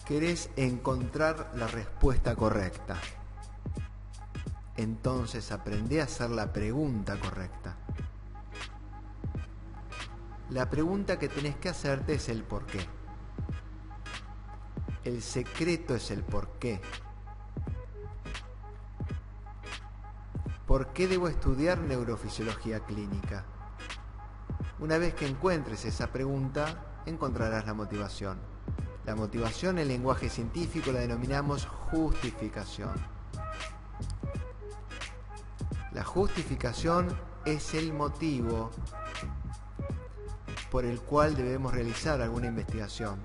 Querés encontrar la respuesta correcta. Entonces aprendé a hacer la pregunta correcta. La pregunta que tenés que hacerte es el por qué. El secreto es el por qué. ¿Por qué debo estudiar neurofisiología clínica? Una vez que encuentres esa pregunta, encontrarás la motivación. La motivación en lenguaje científico la denominamos justificación. La justificación es el motivo por el cual debemos realizar alguna investigación.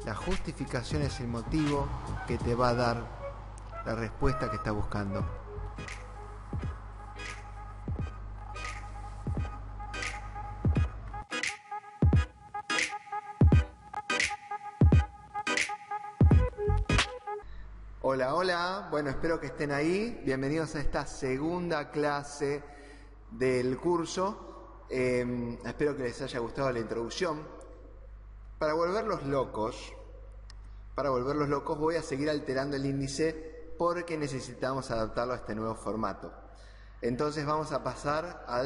La justificación es el motivo que te va a dar la respuesta que estás buscando. Hola, hola, bueno, espero que estén ahí. Bienvenidos a esta segunda clase del curso. Espero que les haya gustado la introducción. Para volverlos locos voy a seguir alterando el índice porque necesitamos adaptarlo a este nuevo formato. Entonces vamos a pasar a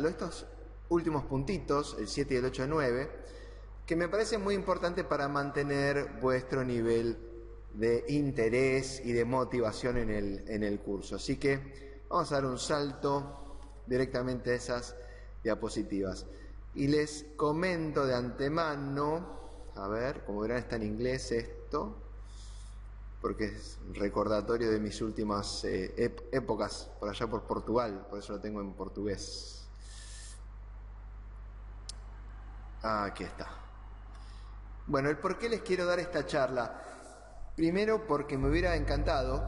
estos últimos puntitos, el 7 y el 8 y 9, que me parecen muy importantes para mantener vuestro nivel de interés y de motivación en el curso. Así que vamos a dar un salto directamente a esas diapositivas. Y les comento de antemano, a ver, como verán está en inglés esto, porque es recordatorio de mis últimas épocas por allá por Portugal, por eso lo tengo en portugués. Aquí está. Bueno, el por qué les quiero dar esta charla. Primero porque me hubiera encantado,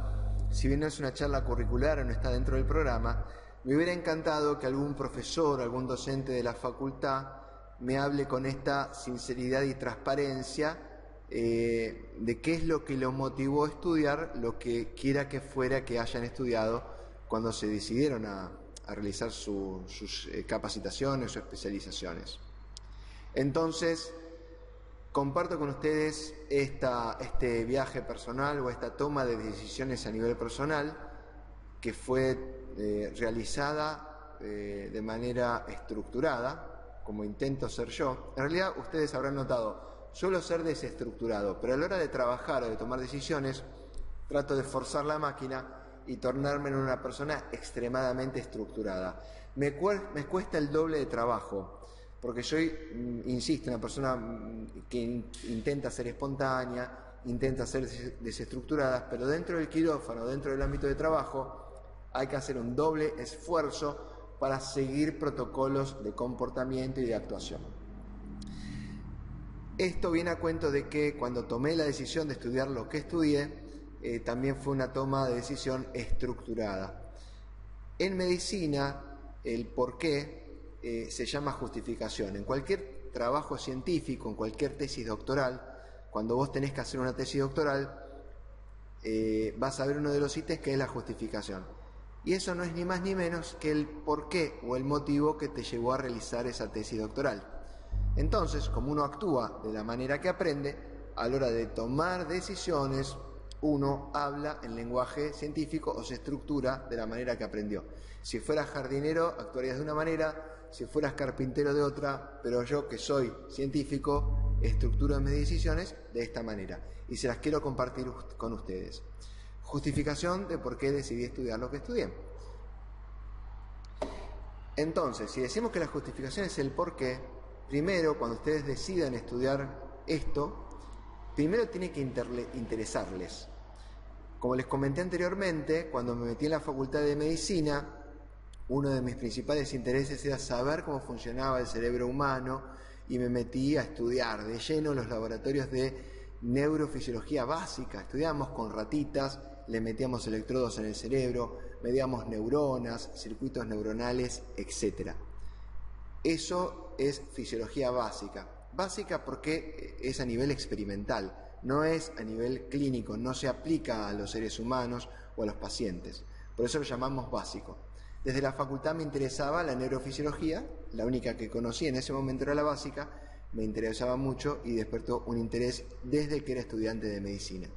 si bien no es una charla curricular o no está dentro del programa, me hubiera encantado que algún profesor, algún docente de la facultad me hable con esta sinceridad y transparencia de qué es lo que lo motivó a estudiar lo que quiera que fuera que hayan estudiado cuando se decidieron a realizar sus capacitaciones o especializaciones. Entonces, comparto con ustedes este viaje personal o esta toma de decisiones a nivel personal que fue realizada de manera estructurada, como intento ser yo. En realidad, ustedes habrán notado, suelo ser desestructurado, pero a la hora de trabajar o de tomar decisiones, trato de forzar la máquina y tornarme en una persona extremadamente estructurada. Me cuesta el doble de trabajo, porque soy, insisto, una persona que intenta ser espontánea, intenta ser desestructurada, pero dentro del quirófano, dentro del ámbito de trabajo, hay que hacer un doble esfuerzo para seguir protocolos de comportamiento y de actuación. Esto viene a cuento de que cuando tomé la decisión de estudiar lo que estudié, también fue una toma de decisión estructurada. En medicina, el porqué se llama justificación. En cualquier trabajo científico, en cualquier tesis doctoral, cuando vos tenés que hacer una tesis doctoral, vas a ver uno de los ítems que es la justificación. Y eso no es ni más ni menos que el porqué o el motivo que te llevó a realizar esa tesis doctoral. Entonces, como uno actúa de la manera que aprende, a la hora de tomar decisiones, uno habla en lenguaje científico o se estructura de la manera que aprendió. Si fueras jardinero, actuarías de una manera, si fueras carpintero de otra, pero yo que soy científico, estructuro mis decisiones de esta manera y se las quiero compartir con ustedes. Justificación de por qué decidí estudiar lo que estudié. Entonces, si decimos que la justificación es el por qué, primero, cuando ustedes decidan estudiar esto, primero tiene que interesarles. Como les comenté anteriormente, cuando me metí en la Facultad de Medicina, uno de mis principales intereses era saber cómo funcionaba el cerebro humano y me metí a estudiar de lleno los laboratorios de neurofisiología básica. Estudiábamos con ratitas, le metíamos electrodos en el cerebro, medíamos neuronas, circuitos neuronales, etc. Eso es fisiología básica. Básica porque es a nivel experimental, no es a nivel clínico, no se aplica a los seres humanos o a los pacientes. Por eso lo llamamos básico. Desde la facultad me interesaba la neurofisiología, la única que conocí en ese momento era la básica, me interesaba mucho y despertó un interés desde que era estudiante de medicina.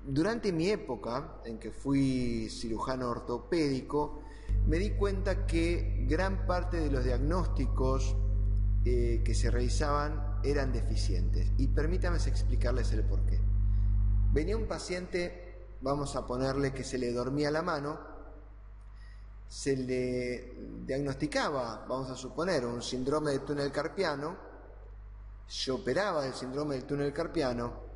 Durante mi época en que fui cirujano ortopédico, me di cuenta que gran parte de los diagnósticos que se realizaban eran deficientes. Y permítanme explicarles el porqué. Venía un paciente, vamos a ponerle que se le dormía la mano, se le diagnosticaba, vamos a suponer, un síndrome de túnel carpiano, se operaba del síndrome del túnel carpiano,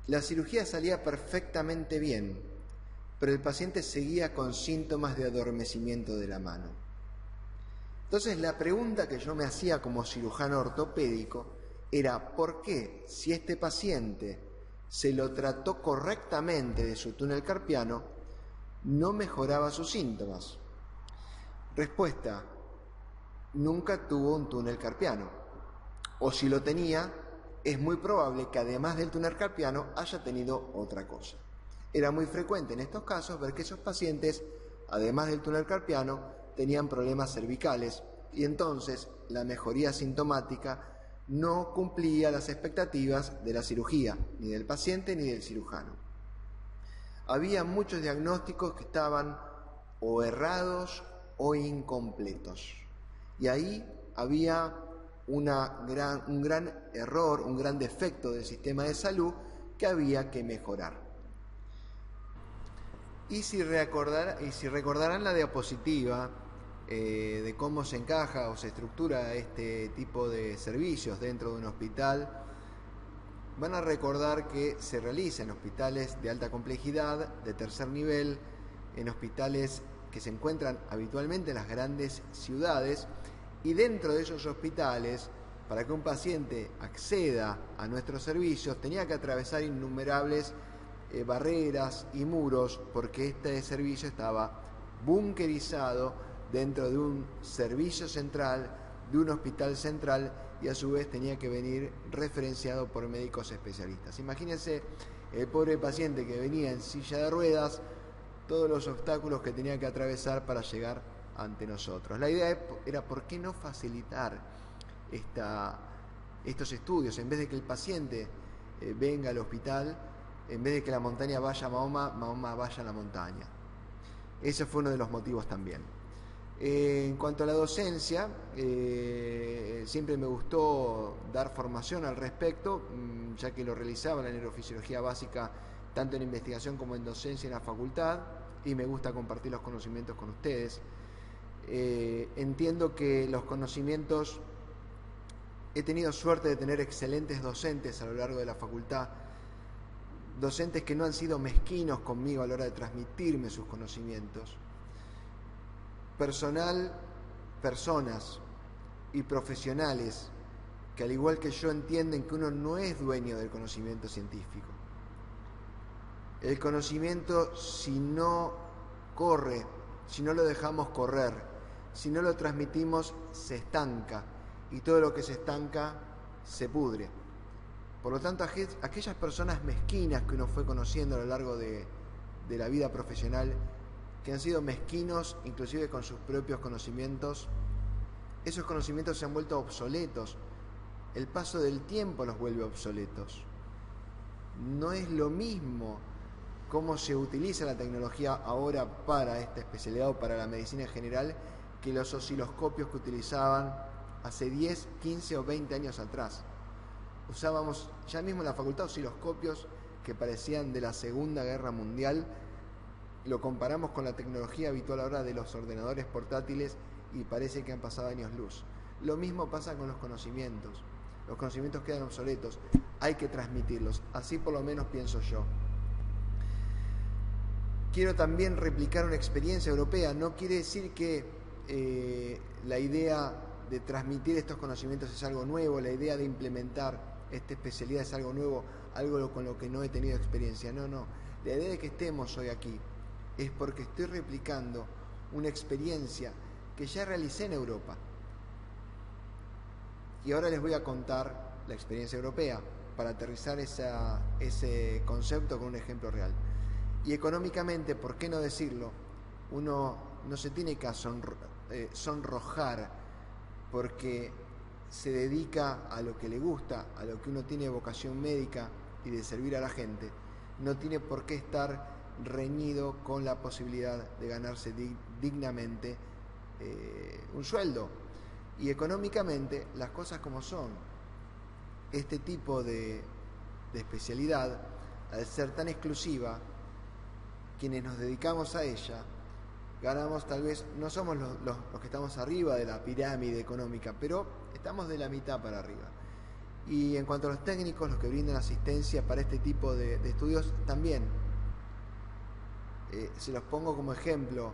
la cirugía salía perfectamente bien, pero el paciente seguía con síntomas de adormecimiento de la mano. Entonces la pregunta que yo me hacía como cirujano ortopédico era ¿por qué si este paciente se lo trató correctamente de su túnel carpiano no mejoraba sus síntomas? Respuesta: nunca tuvo un túnel carpiano, o si lo tenía, es muy probable que además del túnel carpiano haya tenido otra cosa. Era muy frecuente en estos casos ver que esos pacientes, además del túnel carpiano, tenían problemas cervicales y entonces la mejoría sintomática no cumplía las expectativas de la cirugía, ni del paciente ni del cirujano. Había muchos diagnósticos que estaban o errados o incompletos. Y ahí había un gran error, un gran defecto del sistema de salud que había que mejorar. Y si recordarán la diapositiva de cómo se encaja o se estructura este tipo de servicios dentro de un hospital, van a recordar que se realiza en hospitales de alta complejidad, de tercer nivel, en hospitales que se encuentran habitualmente en las grandes ciudades, y dentro de esos hospitales, para que un paciente acceda a nuestros servicios, tenía que atravesar innumerables barreras y muros, porque este servicio estaba bunkerizado dentro de un servicio central, de un hospital central, y a su vez tenía que venir referenciado por médicos especialistas. Imagínense el pobre paciente que venía en silla de ruedas, todos los obstáculos que tenía que atravesar para llegar ante nosotros. La idea era ¿por qué no facilitar estos estudios? En vez de que el paciente venga al hospital, en vez de que la montaña vaya a Mahoma, Mahoma vaya a la montaña. Ese fue uno de los motivos también. En cuanto a la docencia, siempre me gustó dar formación al respecto, ya que lo realizaba en la neurofisiología básica, tanto en investigación como en docencia en la facultad, y me gusta compartir los conocimientos con ustedes. Entiendo que los conocimientos, he tenido suerte de tener excelentes docentes a lo largo de la facultad, docentes que no han sido mezquinos conmigo a la hora de transmitirme sus conocimientos. Personas y profesionales que al igual que yo entienden que uno no es dueño del conocimiento científico. El conocimiento, si no corre, si no lo dejamos correr, si no lo transmitimos, se estanca, y todo lo que se estanca se pudre. Por lo tanto, aquellas personas mezquinas que uno fue conociendo a lo largo de la vida profesional, que han sido mezquinos inclusive con sus propios conocimientos, esos conocimientos se han vuelto obsoletos. El paso del tiempo los vuelve obsoletos. No es lo mismo cómo se utiliza la tecnología ahora para esta especialidad o para la medicina en general que los osciloscopios que utilizaban hace 10, 15 o 20 años atrás. Usábamos ya mismo en la facultad osciloscopios que parecían de la Segunda Guerra Mundial. Lo comparamos con la tecnología habitual ahora de los ordenadores portátiles y parece que han pasado años luz. Lo mismo pasa con los conocimientos. Los conocimientos quedan obsoletos. Hay que transmitirlos. Así por lo menos pienso yo. Quiero también replicar una experiencia europea. No quiere decir que la idea de transmitir estos conocimientos es algo nuevo, la idea de implementar esta especialidad es algo nuevo, algo con lo que no he tenido experiencia. No. La idea de que estemos hoy aquí es porque estoy replicando una experiencia que ya realicé en Europa. Y ahora les voy a contar la experiencia europea para aterrizar ese concepto con un ejemplo real. Y económicamente, ¿por qué no decirlo? Uno no se tiene que sonrojar porque se dedica a lo que le gusta, a lo que uno tiene vocación médica y de servir a la gente, no tiene por qué estar reñido con la posibilidad de ganarse dignamente un sueldo. Y económicamente las cosas como son. Este tipo de especialidad, al ser tan exclusiva, quienes nos dedicamos a ella, ganamos tal vez, no somos los que estamos arriba de la pirámide económica, pero estamos de la mitad para arriba. Y en cuanto a los técnicos, los que brindan asistencia para este tipo de estudios, también. Se los pongo como ejemplo.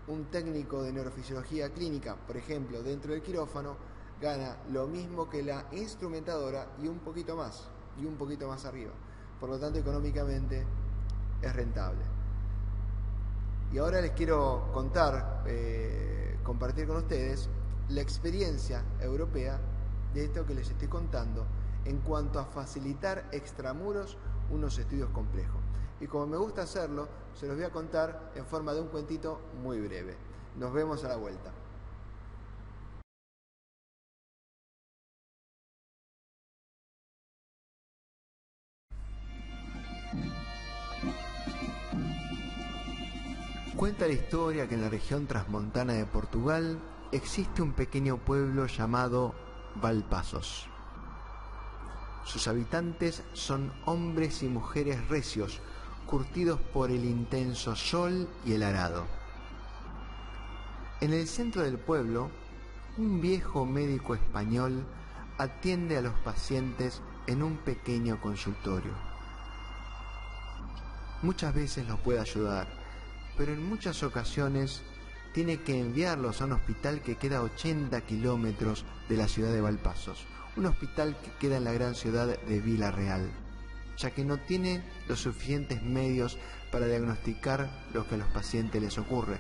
Un técnico de neurofisiología clínica, por ejemplo, dentro del quirófano, gana lo mismo que la instrumentadora y un poquito más arriba. Por lo tanto, económicamente es rentable. Y ahora les quiero contar, compartir con ustedes la experiencia europea de esto que les estoy contando en cuanto a facilitar extramuros unos estudios complejos. Y como me gusta hacerlo, se los voy a contar en forma de un cuentito muy breve. Nos vemos a la vuelta. Cuenta la historia que en la región transmontana de Portugal existe un pequeño pueblo llamado Valpasos. Sus habitantes son hombres y mujeres recios, curtidos por el intenso sol y el arado. En el centro del pueblo, un viejo médico español atiende a los pacientes en un pequeño consultorio. Muchas veces los puede ayudar, pero en muchas ocasiones tiene que enviarlos a un hospital que queda a 80 kilómetros de la ciudad de Valpasos, un hospital que queda en la gran ciudad de Vila Real, ya que no tiene los suficientes medios para diagnosticar lo que a los pacientes les ocurre.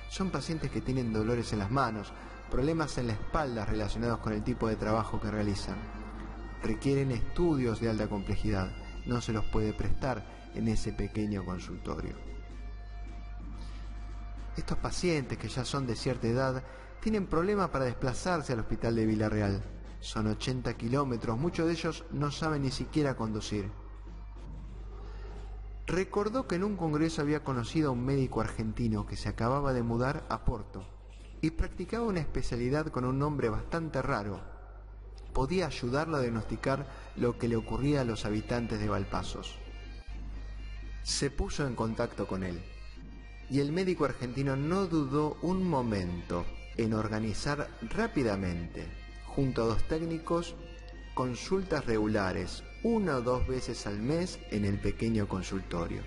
Son pacientes que tienen dolores en las manos, problemas en la espalda relacionados con el tipo de trabajo que realizan. Requieren estudios de alta complejidad, no se los puede prestar en ese pequeño consultorio. Estos pacientes, que ya son de cierta edad, tienen problemas para desplazarse al hospital de Vila Real. Son 80 kilómetros, muchos de ellos no saben ni siquiera conducir. Recordó que en un congreso había conocido a un médico argentino que se acababa de mudar a Porto y practicaba una especialidad con un nombre bastante raro. Podía ayudarlo a diagnosticar lo que le ocurría a los habitantes de Valpasos. Se puso en contacto con él y el médico argentino no dudó un momento en organizar rápidamente, junto a 2 técnicos, consultas regulares, 1 o 2 veces al mes en el pequeño consultorio.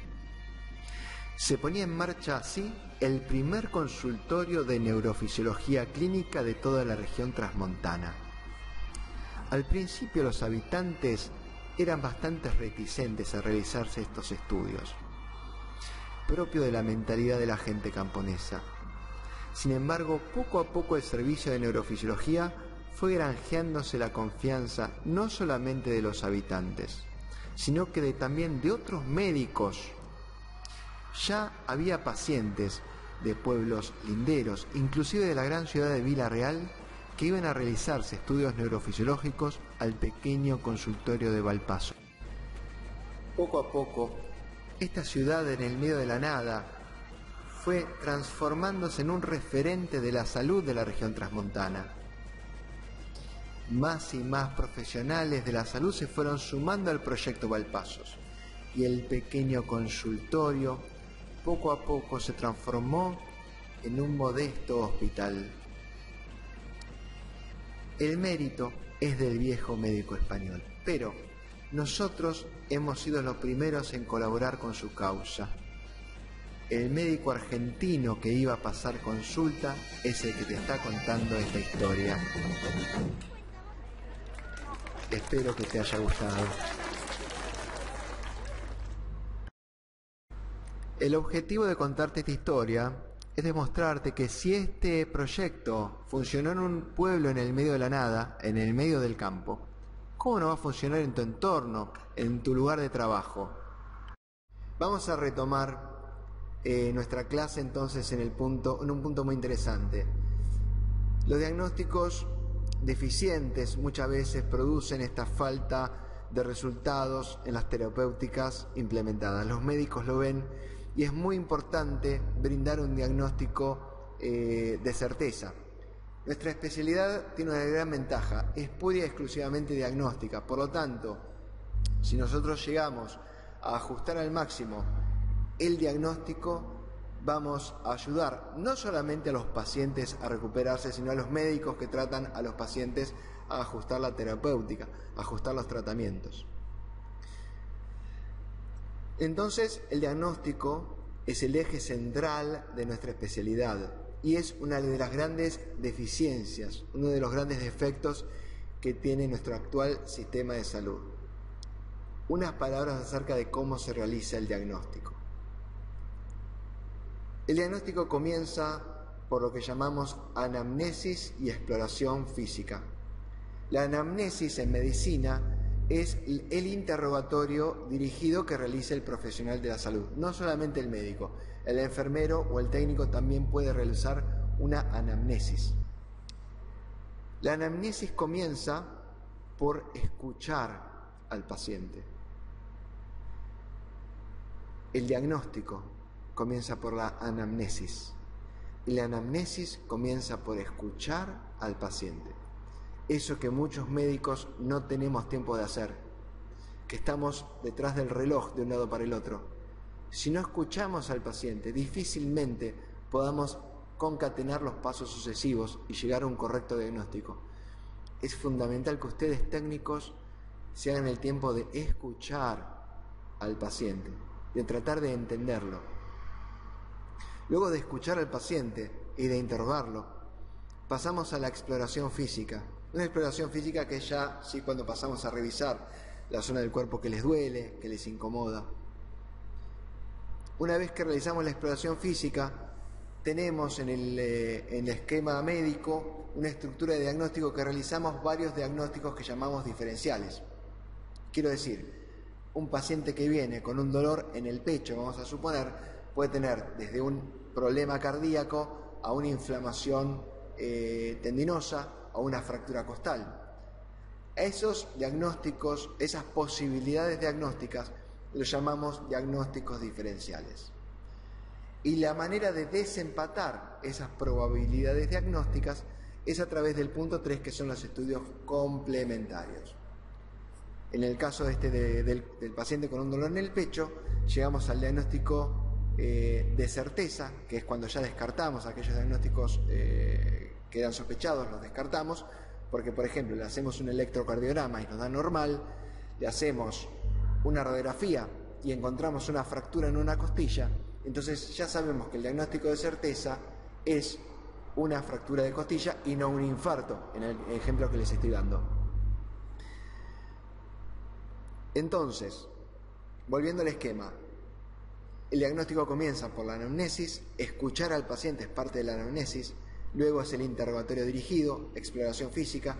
Se ponía en marcha así el primer consultorio de neurofisiología clínica de toda la región transmontana. Al principio los habitantes eran bastante reticentes a realizarse estos estudios, propio de la mentalidad de la gente camponesa. Sin embargo, poco a poco el servicio de neurofisiología fue granjeándose la confianza no solamente de los habitantes, sino que también de otros médicos. Ya había pacientes de pueblos linderos, inclusive de la gran ciudad de Vila Real, que iban a realizarse estudios neurofisiológicos al pequeño consultorio de Valpasos. Poco a poco, esta ciudad en el medio de la nada fue transformándose en un referente de la salud de la región transmontana. Más y más profesionales de la salud se fueron sumando al proyecto Valpasos y el pequeño consultorio poco a poco se transformó en un modesto hospital. El mérito es del viejo médico español, pero nosotros hemos sido los primeros en colaborar con su causa. El médico argentino que iba a pasar consulta es el que te está contando esta historia. Espero que te haya gustado. El objetivo de contarte esta historia es demostrarte que si este proyecto funcionó en un pueblo en el medio de la nada, en el medio del campo, ¿cómo no va a funcionar en tu entorno, en tu lugar de trabajo? Vamos a retomar nuestra clase entonces en un punto muy interesante. Los diagnósticos deficientes muchas veces producen esta falta de resultados en las terapéuticas implementadas. Los médicos lo ven y es muy importante brindar un diagnóstico de certeza. Nuestra especialidad tiene una gran ventaja, es pura y exclusivamente diagnóstica. Por lo tanto, si nosotros llegamos a ajustar al máximo el diagnóstico, vamos a ayudar no solamente a los pacientes a recuperarse, sino a los médicos que tratan a los pacientes a ajustar la terapéutica, a ajustar los tratamientos. Entonces, el diagnóstico es el eje central de nuestra especialidad y es una de las grandes deficiencias, uno de los grandes defectos que tiene nuestro actual sistema de salud. Unas palabras acerca de cómo se realiza el diagnóstico. El diagnóstico comienza por lo que llamamos anamnesis y exploración física. La anamnesis en medicina es el interrogatorio dirigido que realiza el profesional de la salud, no solamente el médico, el enfermero o el técnico también puede realizar una anamnesis. La anamnesis comienza por escuchar al paciente. El diagnóstico comienza por la anamnesis y la anamnesis comienza por escuchar al paciente. Eso que muchos médicos no tenemos tiempo de hacer, que estamos detrás del reloj de un lado para el otro. Si no escuchamos al paciente, difícilmente podamos concatenar los pasos sucesivos y llegar a un correcto diagnóstico. Es fundamental que ustedes técnicos se hagan el tiempo de escuchar al paciente, de tratar de entenderlo. Luego de escuchar al paciente y de interrogarlo, pasamos a la exploración física. Una exploración física que ya, sí, cuando pasamos a revisar la zona del cuerpo que les duele, que les incomoda. Una vez que realizamos la exploración física, tenemos en el esquema médico una estructura de diagnóstico que realizamos varios diagnósticos que llamamos diferenciales. Quiero decir, un paciente que viene con un dolor en el pecho, vamos a suponer, puede tener desde un problema cardíaco a una inflamación tendinosa o una fractura costal. Esos diagnósticos, esas posibilidades diagnósticas, los llamamos diagnósticos diferenciales. Y la manera de desempatar esas probabilidades diagnósticas es a través del punto 3, que son los estudios complementarios. En el caso del paciente con un dolor en el pecho, llegamos al diagnóstico de certeza, que es cuando ya descartamos aquellos diagnósticos que eran sospechados, los descartamos, porque por ejemplo le hacemos un electrocardiograma y nos da normal, le hacemos una radiografía y encontramos una fractura en una costilla, entonces ya sabemos que el diagnóstico de certeza es una fractura de costilla y no un infarto, en el ejemplo que les estoy dando. Entonces, volviendo al esquema, el diagnóstico comienza por la anamnesis, escuchar al paciente es parte de la anamnesis, luego es el interrogatorio dirigido, exploración física,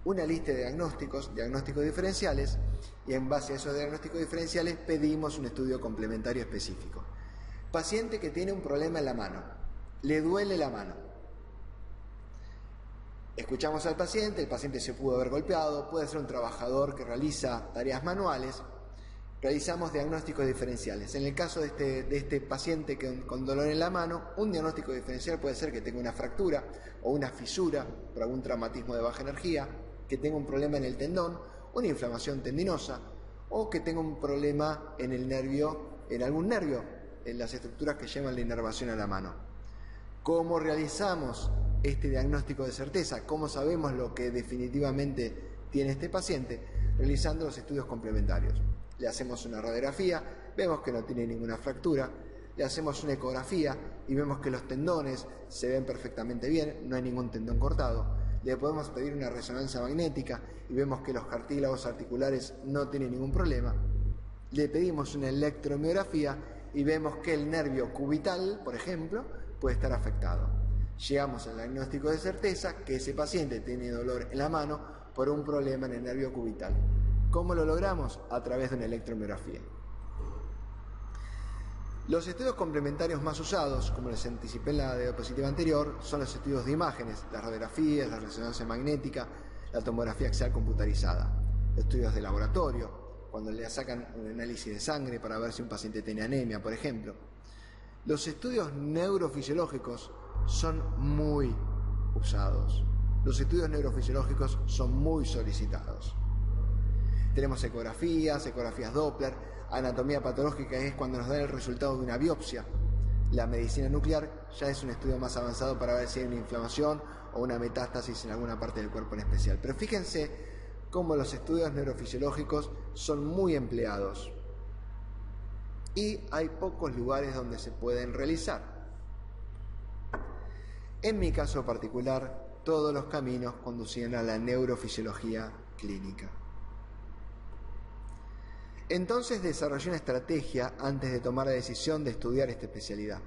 una lista de diagnósticos diferenciales, y en base a esos diagnósticos diferenciales pedimos un estudio complementario específico. Paciente que tiene un problema en la mano, le duele la mano. Escuchamos al paciente, el paciente se pudo haber golpeado, puede ser un trabajador que realiza tareas manuales, realizamos diagnósticos diferenciales. En el caso de este paciente con dolor en la mano, un diagnóstico diferencial puede ser que tenga una fractura o una fisura por algún traumatismo de baja energía, que tenga un problema en el tendón, una inflamación tendinosa, o que tenga un problema en el nervio, en algún nervio, en las estructuras que llevan la inervación a la mano. ¿Cómo realizamos este diagnóstico de certeza? ¿Cómo sabemos lo que definitivamente tiene este paciente? Realizando los estudios complementarios. Le hacemos una radiografía, vemos que no tiene ninguna fractura, le hacemos una ecografía y vemos que los tendones se ven perfectamente bien, no hay ningún tendón cortado. Le podemos pedir una resonancia magnética y vemos que los cartílagos articulares no tienen ningún problema. Le pedimos una electromiografía y vemos que el nervio cubital, por ejemplo, puede estar afectado. Llegamos al diagnóstico de certeza que ese paciente tiene dolor en la mano por un problema en el nervio cubital. ¿Cómo lo logramos? A través de una electromiografía. Los estudios complementarios más usados, como les anticipé en la diapositiva anterior, son los estudios de imágenes, las radiografías, la resonancia magnética. la tomografía axial computarizada, estudios de laboratorio, cuando le sacan un análisis de sangre para ver si un paciente tiene anemia, por ejemplo. Los estudios neurofisiológicos son muy usados. Los estudios neurofisiológicos son muy solicitados. Tenemos ecografías Doppler, anatomía patológica, que es cuando nos dan el resultado de una biopsia. La medicina nuclear ya es un estudio más avanzado para ver si hay una inflamación o una metástasis en alguna parte del cuerpo en especial. Pero fíjense cómo los estudios neurofisiológicos son muy empleados y hay pocos lugares donde se pueden realizar. En mi caso particular, todos los caminos conducían a la neurofisiología clínica. Entonces desarrollé una estrategia antes de tomar la decisión de estudiar esta especialidad.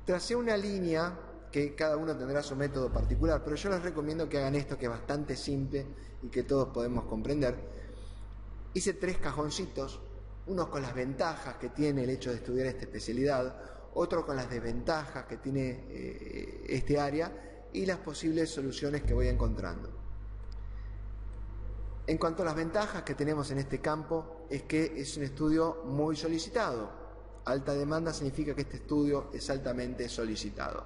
Tracé una línea que cada uno tendrá su método particular, pero yo les recomiendo que hagan esto, que es bastante simple y que todos podemos comprender. Hice 3 cajoncitos, uno con las ventajas que tiene el hecho de estudiar esta especialidad, otro con las desventajas que tiene este área y las posibles soluciones que voy encontrando. En cuanto a las ventajas que tenemos en este campo, es que es un estudio muy solicitado. Alta demanda significa que este estudio es altamente solicitado.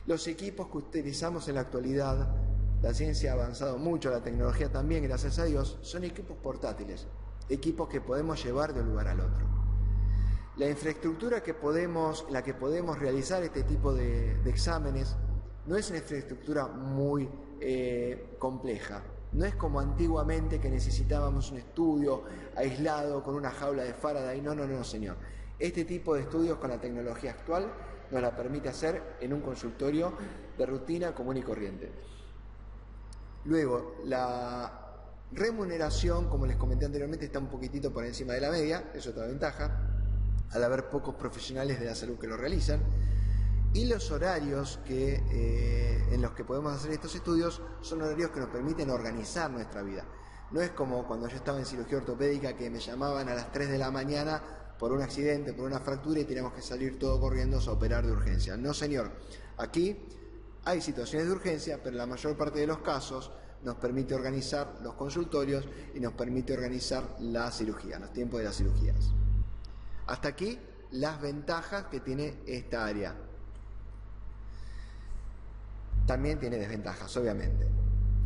Los equipos que utilizamos en la actualidad, la ciencia ha avanzado mucho, la tecnología también, gracias a Dios, son equipos portátiles, equipos que podemos llevar de un lugar al otro. La infraestructura la que podemos realizar este tipo de exámenes no es una infraestructura muy compleja. No es como antiguamente que necesitábamos un estudio aislado con una jaula de Faraday. No, señor. Este tipo de estudios con la tecnología actual nos la permite hacer en un consultorio de rutina común y corriente. Luego, la remuneración, como les comenté anteriormente, está un poquitito por encima de la media, es otra ventaja, al haber pocos profesionales de la salud que lo realizan. Y los horarios en los que podemos hacer estos estudios son horarios que nos permiten organizar nuestra vida. No es como cuando yo estaba en cirugía ortopédica, que me llamaban a las 3 de la mañana por un accidente, por una fractura y teníamos que salir todos corriendo a operar de urgencia. No, señor. Aquí hay situaciones de urgencia, pero en la mayor parte de los casos nos permite organizar los consultorios y nos permite organizar la cirugía, los tiempos de las cirugías. Hasta aquí las ventajas que tiene esta área. También tiene desventajas, obviamente.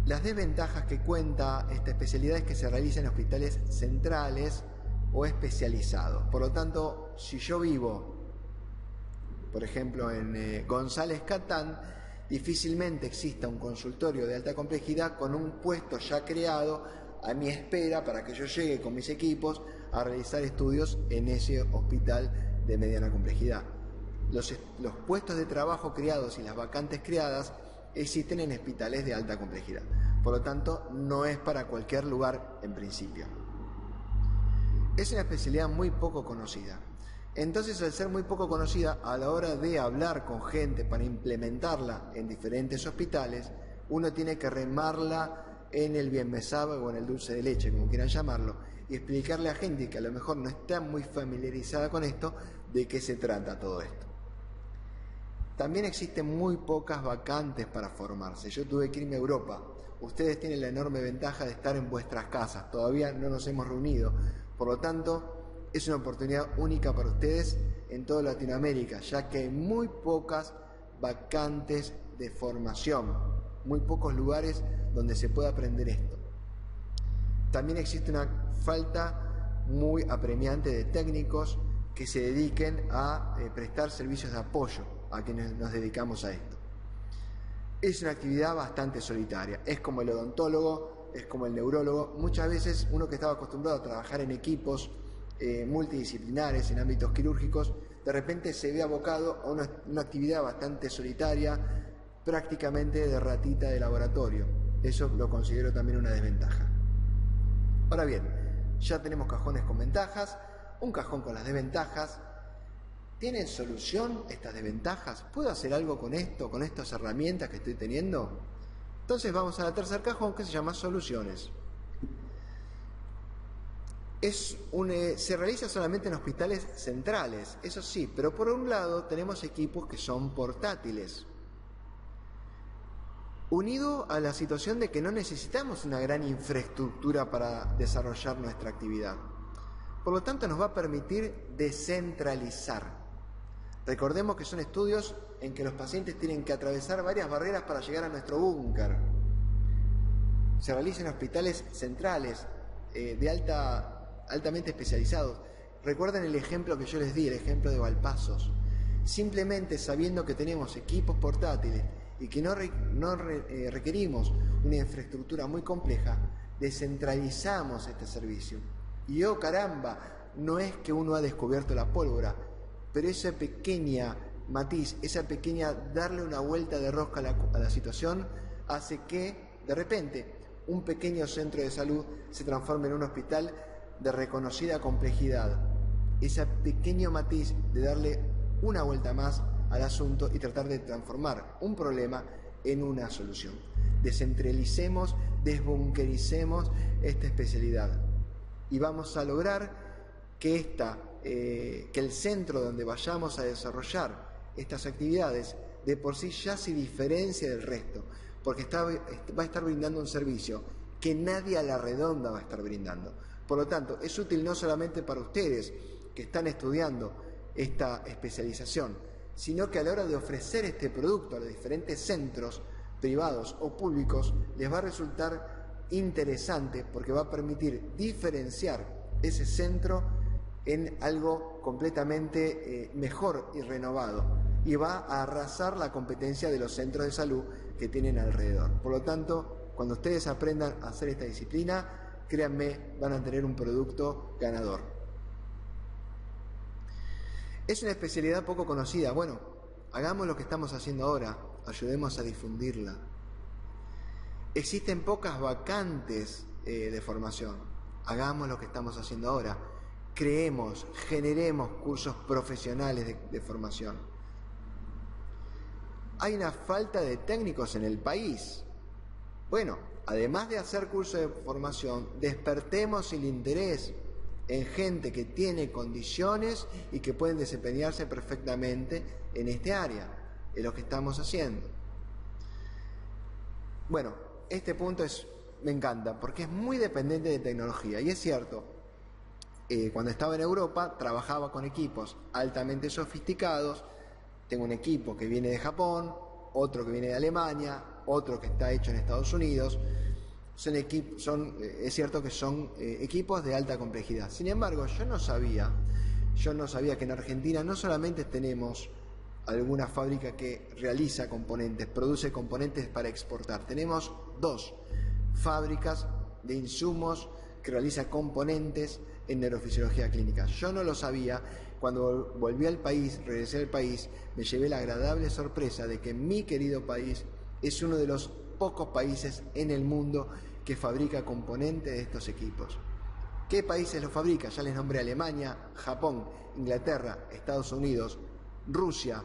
Las desventajas que cuenta esta especialidad es que se realiza en hospitales centrales o especializados. Por lo tanto, si yo vivo, por ejemplo, en González Catán, difícilmente exista un consultorio de alta complejidad con un puesto ya creado a mi espera para que yo llegue con mis equipos a realizar estudios en ese hospital de mediana complejidad. Los puestos de trabajo creados y las vacantes creadas existen en hospitales de alta complejidad. Por lo tanto, no es para cualquier lugar en principio. Es una especialidad muy poco conocida. Entonces, al ser muy poco conocida, a la hora de hablar con gente para implementarla en diferentes hospitales, uno tiene que remarla en el bien me sabe o en el dulce de leche, como quieran llamarlo, y explicarle a gente que a lo mejor no está muy familiarizada con esto, de qué se trata todo esto. También existen muy pocas vacantes para formarse. Yo tuve que irme a Europa. Ustedes tienen la enorme ventaja de estar en vuestras casas. Todavía no nos hemos reunido. Por lo tanto, es una oportunidad única para ustedes en toda Latinoamérica, ya que hay muy pocas vacantes de formación, muy pocos lugares donde se pueda aprender esto. También existe una falta muy apremiante de técnicos que se dediquen a prestar servicios de apoyo a quienes nos dedicamos a esto. Es una actividad bastante solitaria, es como el odontólogo, es como el neurólogo. Muchas veces uno que estaba acostumbrado a trabajar en equipos multidisciplinares, en ámbitos quirúrgicos, de repente se ve abocado a una actividad bastante solitaria, prácticamente de ratita de laboratorio. Eso lo considero también una desventaja. Ahora bien, ya tenemos cajones con ventajas, un cajón con las desventajas. ¿Tienen solución estas desventajas? ¿Puedo hacer algo con esto, con estas herramientas que estoy teniendo? Entonces vamos al tercer cajón, que se llama soluciones. Se realiza solamente en hospitales centrales, eso sí, pero por un lado tenemos equipos que son portátiles. unido a la situación de que no necesitamos una gran infraestructura para desarrollar nuestra actividad. Por lo tanto, nos va a permitir descentralizar. Recordemos que son estudios en que los pacientes tienen que atravesar varias barreras para llegar a nuestro búnker. Se realizan en hospitales centrales, altamente especializados. Recuerden el ejemplo que yo les di, el ejemplo de Valpasos. Simplemente sabiendo que tenemos equipos portátiles y que no requerimos una infraestructura muy compleja, descentralizamos este servicio. Y oh caramba, no es que uno ha descubierto la pólvora, pero esa pequeña matiz, esa pequeña darle una vuelta de rosca a la situación, hace que de repente un pequeño centro de salud se transforme en un hospital de reconocida complejidad. Ese pequeño matiz de darle una vuelta más al asunto y tratar de transformar un problema en una solución. Descentralicemos, desbunkericemos esta especialidad y vamos a lograr que el centro donde vayamos a desarrollar estas actividades de por sí ya se diferencia del resto, porque va a estar brindando un servicio que nadie a la redonda va a estar brindando. Por lo tanto, es útil no solamente para ustedes que están estudiando esta especialización, sino que a la hora de ofrecer este producto a los diferentes centros privados o públicos les va a resultar interesante porque va a permitir diferenciar ese centro en algo completamente mejor y renovado y va a arrasar la competencia de los centros de salud que tienen alrededor. Por lo tanto, cuando ustedes aprendan a hacer esta disciplina, créanme, van a tener un producto ganador. Es una especialidad poco conocida. Bueno, hagamos lo que estamos haciendo ahora, ayudemos a difundirla. Existen pocas vacantes de formación. Hagamos lo que estamos haciendo ahora. Creemos, generemos cursos profesionales de formación. Hay una falta de técnicos en el país. Bueno, además de hacer cursos de formación, despertemos el interés en gente que tiene condiciones y que pueden desempeñarse perfectamente en este área, es lo que estamos haciendo. Bueno, este punto me encanta porque es muy dependiente de tecnología y es cierto, cuando estaba en Europa trabajaba con equipos altamente sofisticados. Tengo un equipo que viene de Japón, otro que viene de Alemania, otro que está hecho en Estados Unidos. Es cierto que son equipos de alta complejidad. Sin embargo, yo no sabía que en Argentina no solamente tenemos alguna fábrica que realiza componentes, produce componentes para exportar. Tenemos 2 fábricas de insumos que realiza componentes en neurofisiología clínica. Yo no lo sabía. Cuando regresé al país, me llevé la agradable sorpresa de que mi querido país es uno de los pocos países en el mundo que fabrica componentes de estos equipos. ¿Qué países los fabrica? Ya les nombré: Alemania, Japón, Inglaterra, Estados Unidos, Rusia,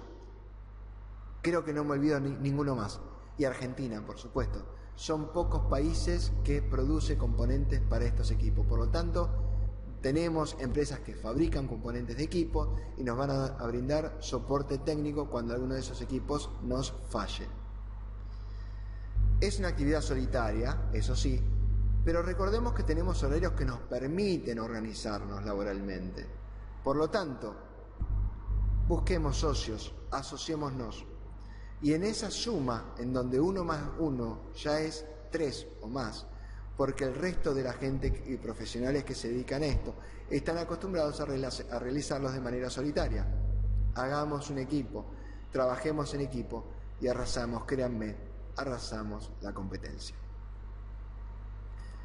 creo que no me olvido ninguno más, y Argentina, por supuesto. Son pocos países que producen componentes para estos equipos. Por lo tanto, tenemos empresas que fabrican componentes de equipo y nos van a brindar soporte técnico cuando alguno de esos equipos nos falle. Es una actividad solitaria, eso sí, pero recordemos que tenemos horarios que nos permiten organizarnos laboralmente. Por lo tanto, busquemos socios, asociémonos. Y en esa suma, en donde 1 más 1 ya es 3 o más, porque el resto de la gente y profesionales que se dedican a esto están acostumbrados a realizarlos de manera solitaria. Hagamos un equipo, trabajemos en equipo y arrasamos, créanme, arrasamos la competencia.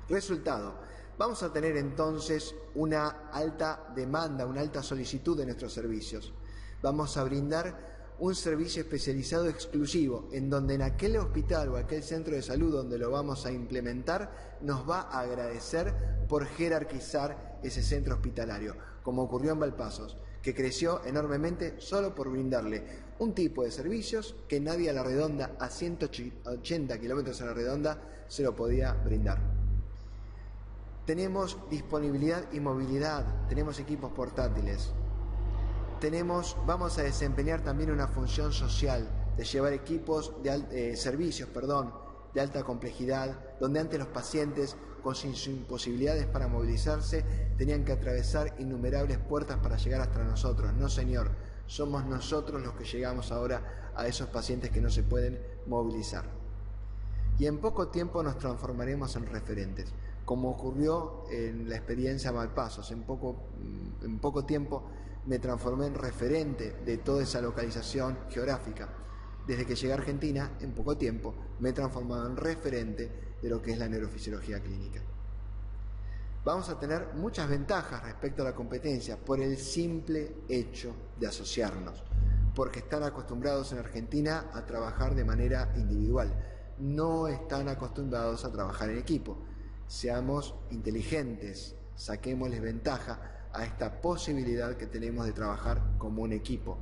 Resultado: vamos a tener entonces una alta demanda, una alta solicitud de nuestros servicios. Vamos a brindar un servicio especializado exclusivo, en donde en aquel hospital o aquel centro de salud donde lo vamos a implementar, nos va a agradecer por jerarquizar ese centro hospitalario, como ocurrió en Valpasos, que creció enormemente solo por brindarle un tipo de servicios que nadie a la redonda, a 180 kilómetros a la redonda, se lo podía brindar. Tenemos disponibilidad y movilidad, tenemos equipos portátiles. Vamos a desempeñar también una función social de llevar servicios de alta complejidad, donde antes los pacientes, con sus imposibilidades para movilizarse, tenían que atravesar innumerables puertas para llegar hasta nosotros. No, señor, somos nosotros los que llegamos ahora a esos pacientes que no se pueden movilizar. Y en poco tiempo nos transformaremos en referentes, como ocurrió en la experiencia Malpasos. En poco tiempo me transformé en referente de toda esa localización geográfica. Desde que llegué a Argentina, en poco tiempo, me he transformado en referente de lo que es la neurofisiología clínica. Vamos a tener muchas ventajas respecto a la competencia por el simple hecho de asociarnos, porque están acostumbrados en Argentina a trabajar de manera individual, no están acostumbrados a trabajar en equipo. Seamos inteligentes, saquémosles ventaja a esta posibilidad que tenemos de trabajar como un equipo.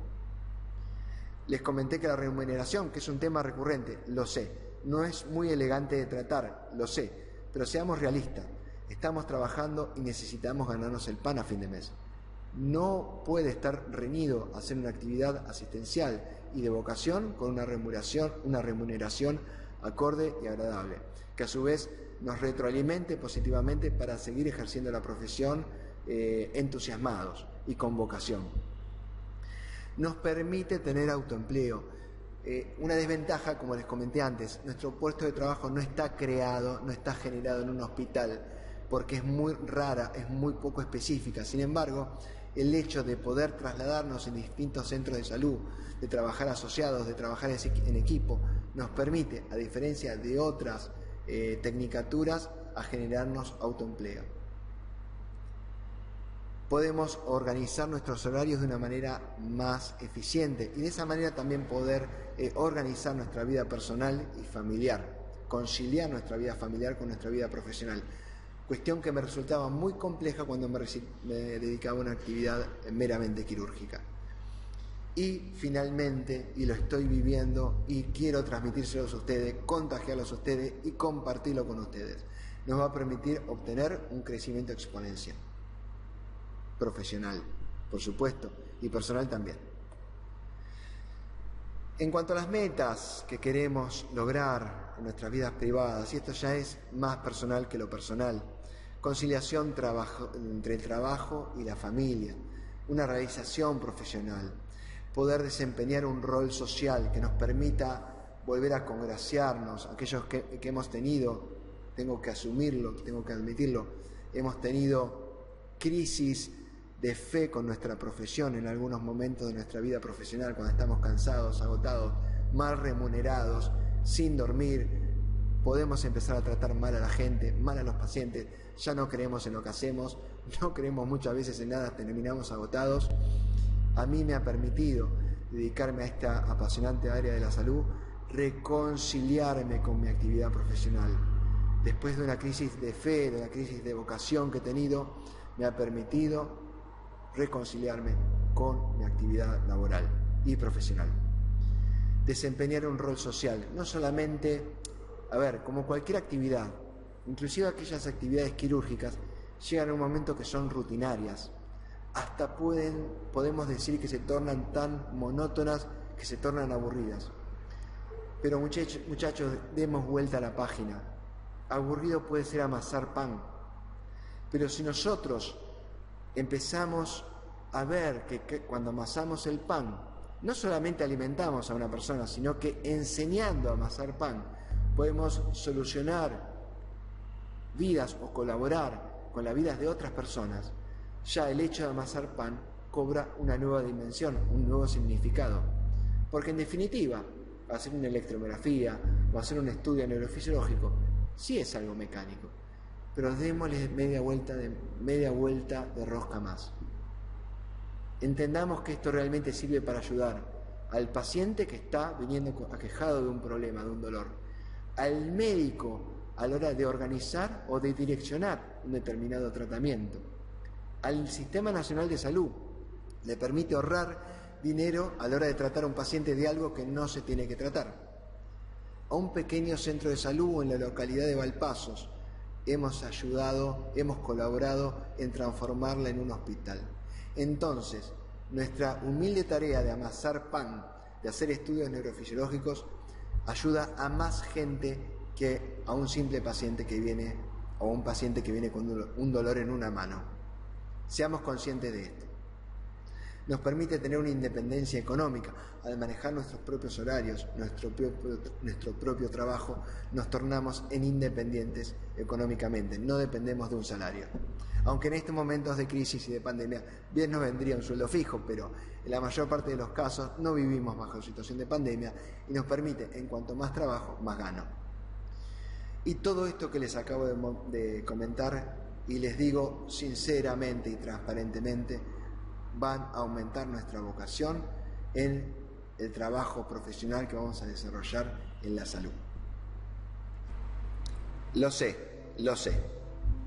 Les comenté que la remuneración, que es un tema recurrente, lo sé, no es muy elegante de tratar, lo sé, pero seamos realistas, estamos trabajando y necesitamos ganarnos el pan a fin de mes. No puede estar reñido hacer una actividad asistencial y de vocación con una remuneración acorde y agradable, que a su vez nos retroalimente positivamente para seguir ejerciendo la profesión entusiasmados y con vocación. Nos permite tener autoempleo. Una desventaja, como les comenté antes, nuestro puesto de trabajo no está creado, no está generado en un hospital, porque es muy rara, es muy poco específica. Sin embargo, el hecho de poder trasladarnos en distintos centros de salud, de trabajar asociados, de trabajar en equipo, nos permite, a diferencia de otras tecnicaturas, a generarnos autoempleo. Podemos organizar nuestros horarios de una manera más eficiente y de esa manera también poder organizar nuestra vida personal y familiar, conciliar nuestra vida familiar con nuestra vida profesional. Cuestión que me resultaba muy compleja cuando me dedicaba a una actividad meramente quirúrgica. Y finalmente, y lo estoy viviendo y quiero transmitírselos a ustedes, contagiarlos a ustedes y compartirlo con ustedes, nos va a permitir obtener un crecimiento exponencial. Profesional, por supuesto, y personal también. En cuanto a las metas que queremos lograr en nuestras vidas privadas, y esto ya es más personal que lo personal, conciliación entre el trabajo y la familia, una realización profesional, poder desempeñar un rol social que nos permita volver a congraciarnos, aquellos que hemos tenido, tengo que asumirlo, tengo que admitirlo, hemos tenido crisis de fe con nuestra profesión en algunos momentos de nuestra vida profesional, cuando estamos cansados, agotados, mal remunerados, sin dormir, podemos empezar a tratar mal a la gente, mal a los pacientes, ya no creemos en lo que hacemos, no creemos muchas veces en nada, terminamos agotados. A mí me ha permitido dedicarme a esta apasionante área de la salud, reconciliarme con mi actividad profesional. Después de una crisis de fe, de una crisis de vocación que he tenido, me ha permitido reconciliarme con mi actividad laboral y profesional. Desempeñar un rol social, no solamente, como cualquier actividad, inclusive aquellas actividades quirúrgicas, llegan a un momento que son rutinarias, hasta podemos decir que se tornan tan monótonas que se tornan aburridas. Pero muchachos, demos vuelta a la página. Aburrido puede ser amasar pan, pero si nosotros empezamos a ver que cuando amasamos el pan, no solamente alimentamos a una persona, sino que enseñando a amasar pan, podemos solucionar vidas o colaborar con las vidas de otras personas, ya el hecho de amasar pan cobra una nueva dimensión, un nuevo significado. Porque en definitiva, hacer una electromiografía o hacer un estudio neurofisiológico sí es algo mecánico, pero démosle media vuelta de rosca más. Entendamos que esto realmente sirve para ayudar al paciente que está viniendo aquejado de un problema, de un dolor, al médico a la hora de organizar o de direccionar un determinado tratamiento, al Sistema Nacional de Salud, le permite ahorrar dinero a la hora de tratar a un paciente de algo que no se tiene que tratar. A un pequeño centro de salud en la localidad de Malpasos hemos colaborado en transformarla en un hospital. Entonces, nuestra humilde tarea de amasar pan, de hacer estudios neurofisiológicos, ayuda a más gente que a un simple paciente que viene o un paciente que viene con un dolor en una mano. Seamos conscientes de esto. Nos permite tener una independencia económica. Al manejar nuestros propios horarios, nuestro propio trabajo, nos tornamos en independientes económicamente, no dependemos de un salario. Aunque en estos momentos de crisis y de pandemia bien nos vendría un sueldo fijo, pero en la mayor parte de los casos no vivimos bajo situación de pandemia y nos permite, en cuanto más trabajo, más gano. Y todo esto que les acabo de comentar, y les digo sinceramente y transparentemente, van a aumentar nuestra vocación en el trabajo profesional que vamos a desarrollar en la salud. Lo sé.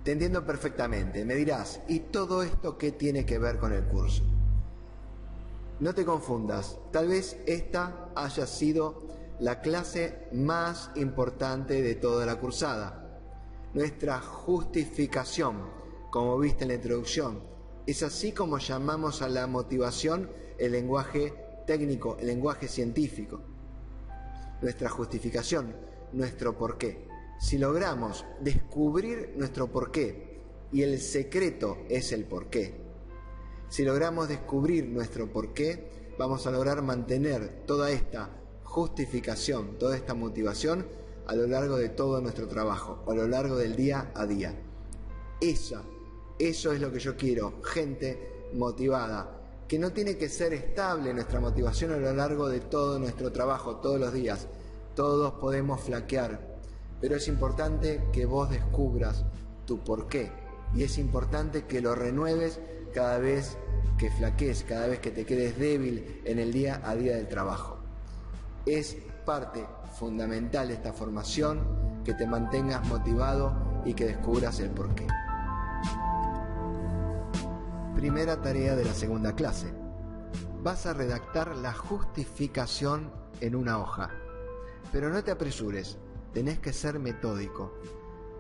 Te entiendo perfectamente. Me dirás, ¿y todo esto qué tiene que ver con el curso? No te confundas, tal vez esta haya sido la clase más importante de toda la cursada. Nuestra justificación, como viste en la introducción, es así como llamamos a la motivación el lenguaje técnico, el lenguaje científico. Nuestra justificación, nuestro porqué. Si logramos descubrir nuestro porqué, y el secreto es el porqué, si logramos descubrir nuestro porqué, vamos a lograr mantener toda esta justificación, toda esta motivación a lo largo de todo nuestro trabajo, a lo largo del día a día. Eso es lo que yo quiero, gente motivada, que no tiene que ser estable nuestra motivación a lo largo de todo nuestro trabajo, todos los días. Todos podemos flaquear, pero es importante que vos descubras tu porqué y es importante que lo renueves cada vez que flaquees, cada vez que te quedes débil en el día a día del trabajo. Es parte fundamental de esta formación que te mantengas motivado y que descubras el porqué. Primera tarea de la segunda clase. Vas a redactar la justificación en una hoja. Pero no te apresures, tenés que ser metódico.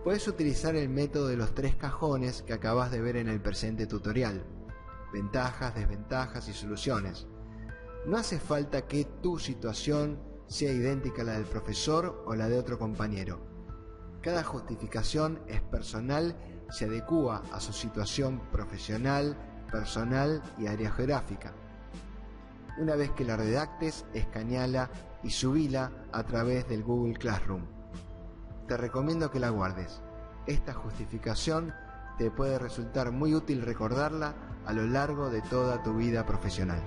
Puedes utilizar el método de los 3 cajones que acabas de ver en el presente tutorial. Ventajas, desventajas y soluciones. No hace falta que tu situación sea idéntica a la del profesor o la de otro compañero. Cada justificación es personal, se adecúa a su situación profesional, personal y área geográfica. Una vez que la redactes, escaneala y subila a través del Google Classroom. Te recomiendo que la guardes. Esta justificación te puede resultar muy útil recordarla a lo largo de toda tu vida profesional.